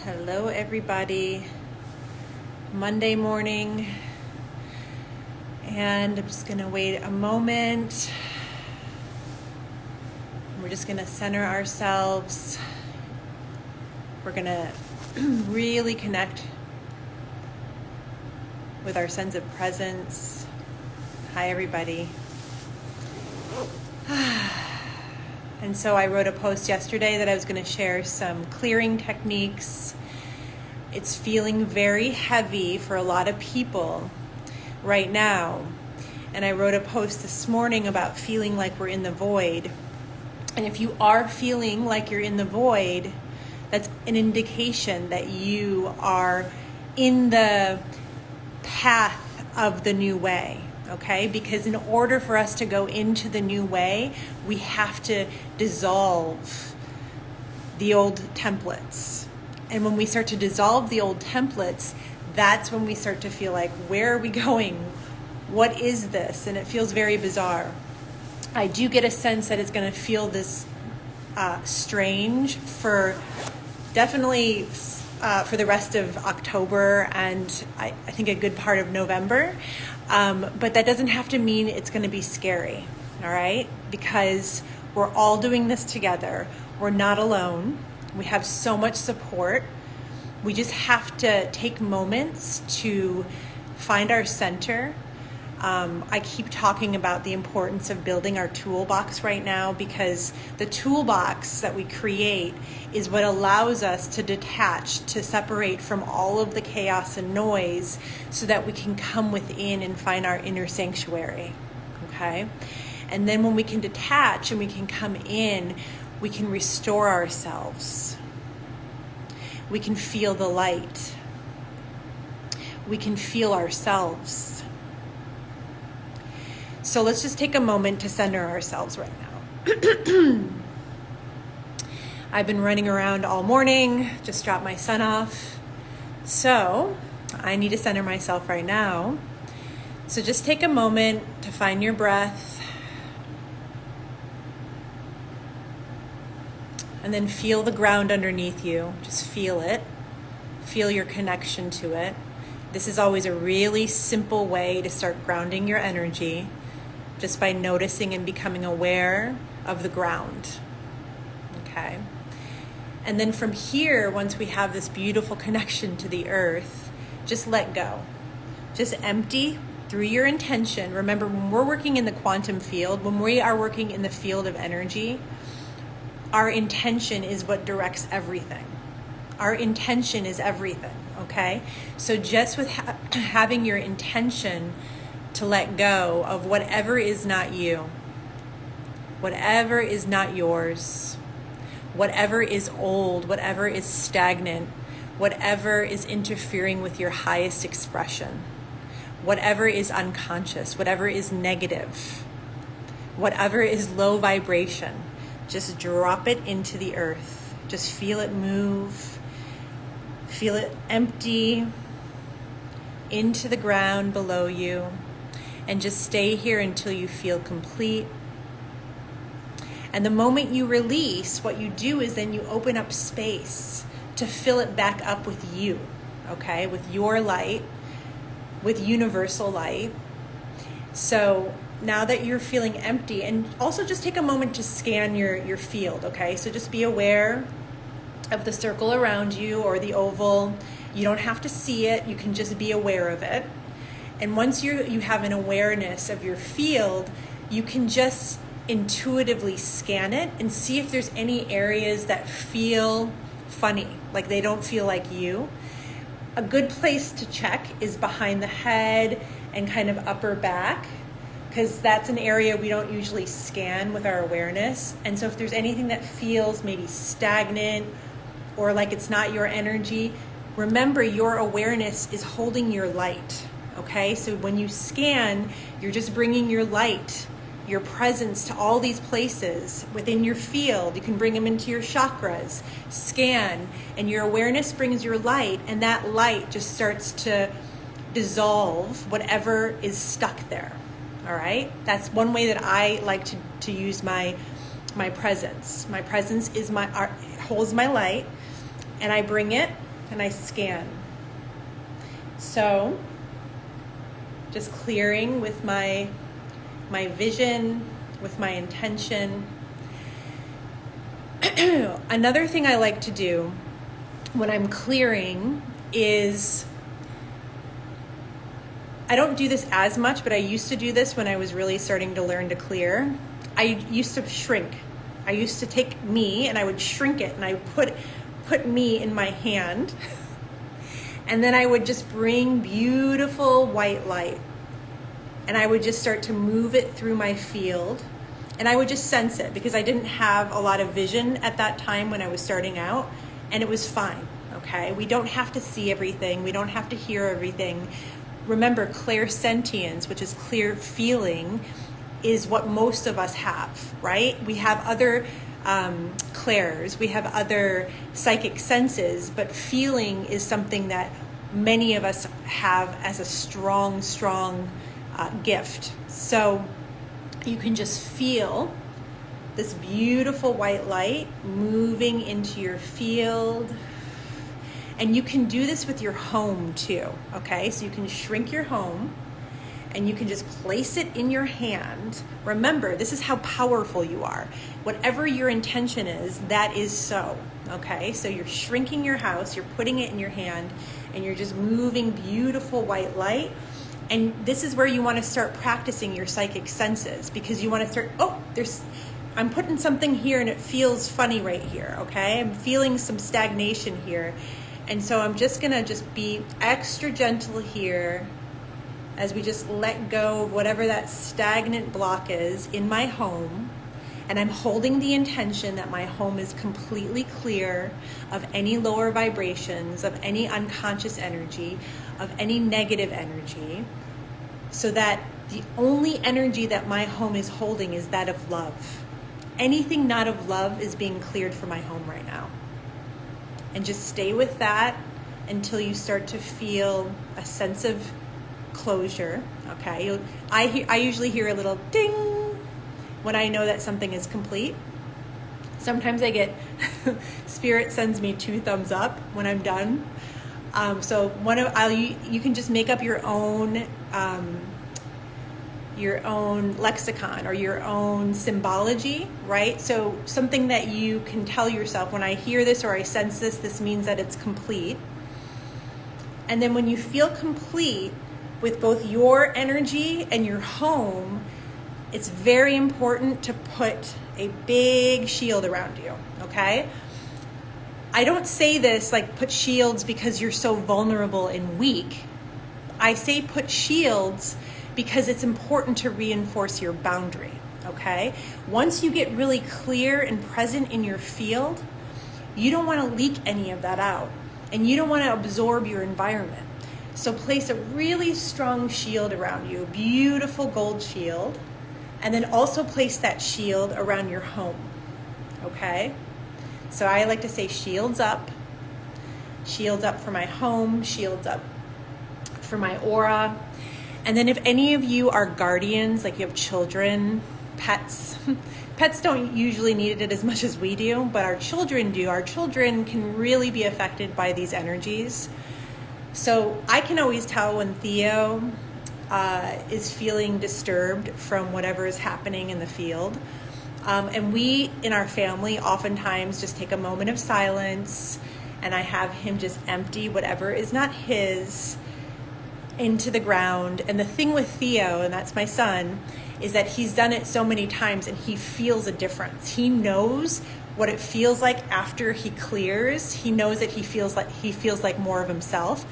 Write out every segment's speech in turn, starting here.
Hello everybody. Monday morning, and I'm just gonna wait a moment. We're just gonna center ourselves. We're gonna really connect with our sense of presence. Hi everybody. And so I wrote a post yesterday that I was going to share some clearing techniques. It's feeling very heavy for a lot of people right now. And I wrote a post this morning about feeling like we're in the void. And if you are feeling like you're in the void, that's an indication that you are in the path of the new way. Okay, because in order for us to go into the new way, we have to dissolve the old templates. And when we start to dissolve the old templates, that's when we start to feel like, where are we going? What is this? And it feels very bizarre. I do get a sense that it's going to feel this strange for definitely for the rest of October and I think a good part of November. But that doesn't have to mean it's going to be scary, all right? Because we're all doing this together. We're not alone. We have so much support. We just have to take moments to find our center. I keep talking about the importance of building our toolbox right now, because the toolbox that we create is what allows us to detach, to separate from all of the chaos and noise so that we can come within and find our inner sanctuary, okay? And then when we can detach and we can come in, we can restore ourselves. We can feel the light. We can feel ourselves. So let's just take a moment to center ourselves right now. I've been running around all morning, just dropped my son off. So I need to center myself right now. So just take a moment to find your breath. And then feel the ground underneath you. Just feel it. Feel your connection to it. This is always a really simple way to start grounding your energy, just by noticing and becoming aware of the ground, okay? And then from here, once we have this beautiful connection to the earth, just let go. Just empty through your intention. Remember, when we're working in the quantum field, when we are working in the field of energy, our intention is what directs everything. Our intention is everything, okay? So just with having your intention to let go of whatever is not you, whatever is not yours, whatever is old, whatever is stagnant, whatever is interfering with your highest expression, whatever is unconscious, whatever is negative, whatever is low vibration, just drop it into the earth. Just feel it move, feel it empty into the ground below you. And just stay here until you feel complete. And the moment you release, what you do is then you open up space to fill it back up with you, okay? With your light, with universal light. So now that you're feeling empty, and also just take a moment to scan your field, okay? So just be aware of the circle around you or the oval. You don't have to see it. You can just be aware of it. And once you have an awareness of your field, you can just intuitively scan it and see if there's any areas that feel funny, like they don't feel like you. A good place to check is behind the head and kind of upper back, because that's an area we don't usually scan with our awareness. And so if there's anything that feels maybe stagnant or like it's not your energy, remember your awareness is holding your light. Okay, so when you scan, you're just bringing your light, your presence to all these places within your field. You can bring them into your chakras, scan, and your awareness brings your light, and that light just starts to dissolve whatever is stuck there. All right, that's one way that I like to use my presence. My presence is holds my light, and I bring it and I scan. So just clearing with my vision, with my intention. Another thing I like to do when I'm clearing is, I don't do this as much, but I used to do this when I was really starting to learn to clear. I used to shrink. I used to take me and I would shrink it, and I would put me in my hand. And then I would just bring beautiful white light. And I would just start to move it through my field. And I would just sense it, because I didn't have a lot of vision at that time when I was starting out. And it was fine, okay? We don't have to see everything. We don't have to hear everything. Remember, clairsentience, which is clear feeling, is what most of us have, right? We have other clairs, we have other psychic senses, but feeling is something that many of us have as a strong gift. So you can just feel this beautiful white light moving into your field. And you can do this with your home too, okay? So you can shrink your home and you can just place it in your hand. Remember, this is how powerful you are. Whatever your intention is, that is so, okay? So you're shrinking your house, you're putting it in your hand, and you're just moving beautiful white light. And this is where you want to start practicing your psychic senses, because you want to start, I'm putting something here and it feels funny right here, okay? I'm feeling some stagnation here. And so I'm just gonna be extra gentle here as we just let go of whatever that stagnant block is in my home. And I'm holding the intention that my home is completely clear of any lower vibrations, of any unconscious energy, of any negative energy, so that the only energy that my home is holding is that of love. Anything not of love is being cleared from my home right now. And just stay with that until you start to feel a sense of closure, okay? I usually hear a little ding when I know that something is complete. Sometimes I get, Spirit sends me 2 thumbs up when I'm done. So you can just make up your own lexicon or your own symbology, right? So something that you can tell yourself, when I hear this or I sense this means that it's complete. And then when you feel complete with both your energy and your home, it's very important to put a big shield around you, okay? I don't say this like put shields because you're so vulnerable and weak. I say put shields because it's important to reinforce your boundary, okay? Once you get really clear and present in your field, you don't want to leak any of that out, and you don't want to absorb your environment. So place a really strong shield around you, a beautiful gold shield, and then also place that shield around your home, okay? So I like to say shields up for my home, shields up for my aura. And then if any of you are guardians, like you have children, pets don't usually need it as much as we do, but our children do. Our children can really be affected by these energies. So I can always tell when Theo is feeling disturbed from whatever is happening in the field. And we, in our family, oftentimes just take a moment of silence, and I have him just empty whatever is not his into the ground. And the thing with Theo, and that's my son, is that he's done it so many times and he feels a difference. He knows what it feels like after he clears. He knows that he feels like more of himself.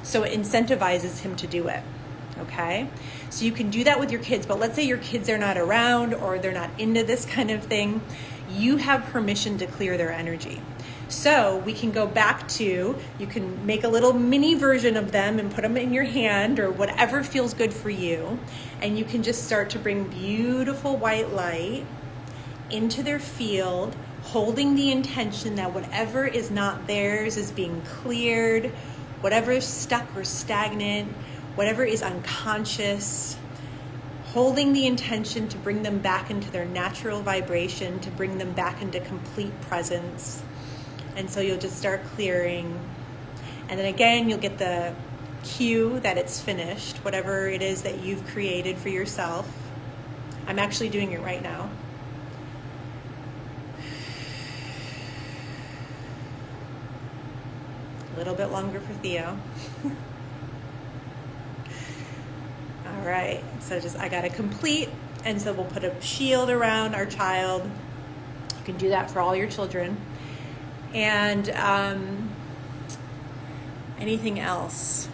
So it incentivizes him to do it. Okay? So you can do that with your kids, but let's say your kids are not around or they're not into this kind of thing. You have permission to clear their energy. So we can go back to, you can make a little mini version of them and put them in your hand or whatever feels good for you. And you can just start to bring beautiful white light into their field, holding the intention that whatever is not theirs is being cleared, whatever is stuck or stagnant, whatever is unconscious, holding the intention to bring them back into their natural vibration, to bring them back into complete presence. And so you'll just start clearing. And then again, you'll get the cue that it's finished, whatever it is that you've created for yourself. I'm actually doing it right now. A little bit longer for Theo. All right, so I got to complete, and so we'll put a shield around our child. You can do that for all your children. And anything else?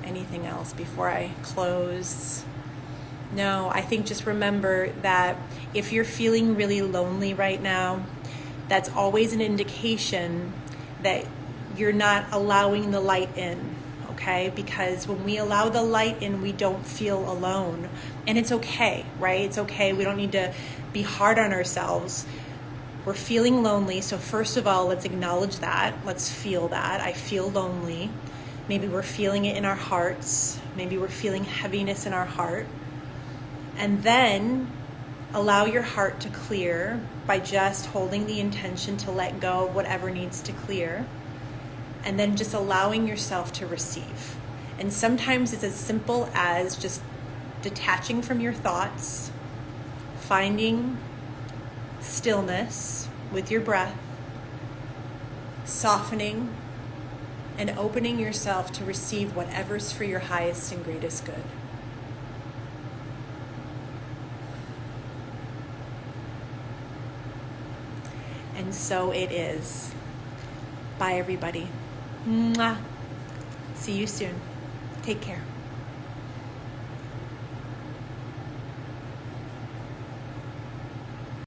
Anything else before I close? No, I think just remember that if you're feeling really lonely right now, that's always an indication that you're not allowing the light in, okay? Because when we allow the light in, we don't feel alone. And it's okay, right? It's okay. We don't need to be hard on ourselves. We're feeling lonely, so first of all, let's acknowledge that. Let's feel that. I feel lonely. Maybe we're feeling it in our hearts. Maybe we're feeling heaviness in our heart. And then allow your heart to clear by just holding the intention to let go of whatever needs to clear. And then just allowing yourself to receive. And sometimes it's as simple as just detaching from your thoughts, finding stillness with your breath, softening, and opening yourself to receive whatever's for your highest and greatest good. And so it is. Bye, everybody. Mwah. See you soon. Take care.